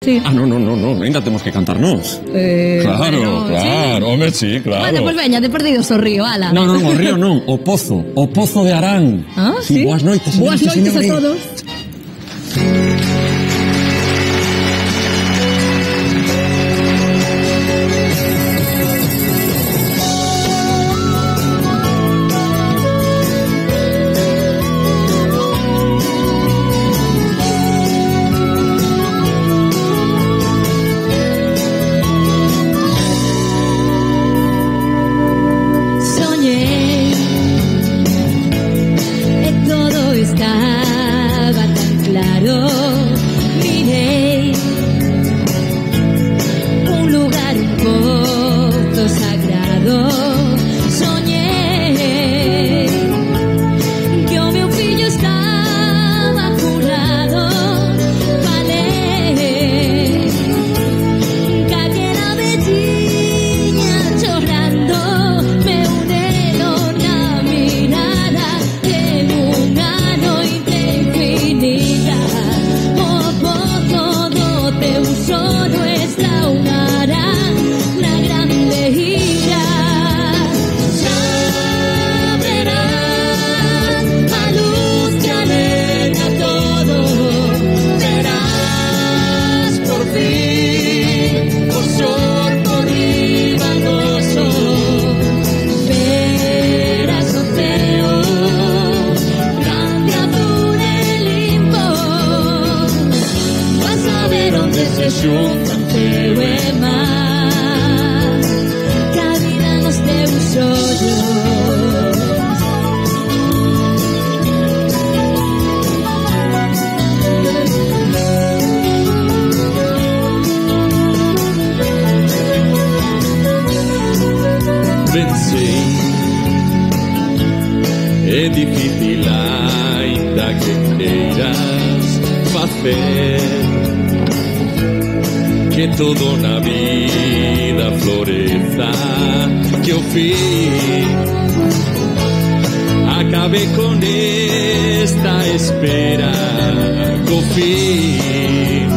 Sí. Ah, no, venga, temos que cantarnos. Claro, bueno, claro, sí. home, sí, claro. Bueno, pues veña, te perdidos o río, ala. No, o río non, o Pozo de Arán. Ah, sí. Boas noites, Boas noites a todos. Xuntan teu e mar, cabida nos teus ollos. Pensei, é difícil ainda que queiras facer que todo na vida floreza, que o fin acabe con esta espera, que o fin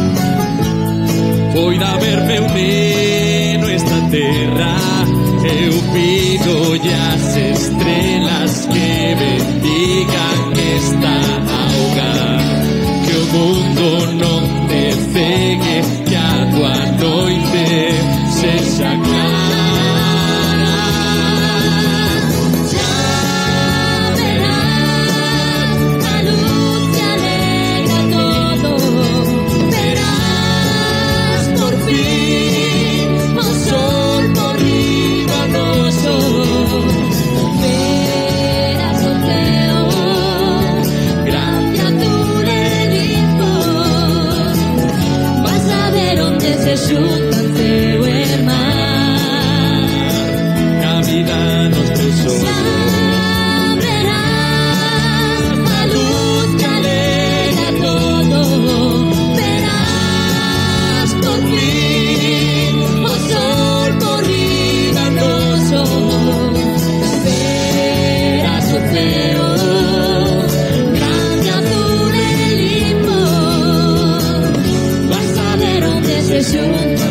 poida ver meu neno esta terra, eu pido e as estrelas que bendigan esta auga, que o mundo non te cegue, que a tua noite sexa clara. Ya verás a luz que alegra todo, verás por fin o sol por riba noso, verás o ceo grande, azul e limpo, vas a ver onde se xuntan teu e mar, Cabida nos teus ollos. xa verás a luz que alegra todo, verás por fin o sol por riba noso, verás o ceo grande, azul e limpo, vas a ver onde se xuntan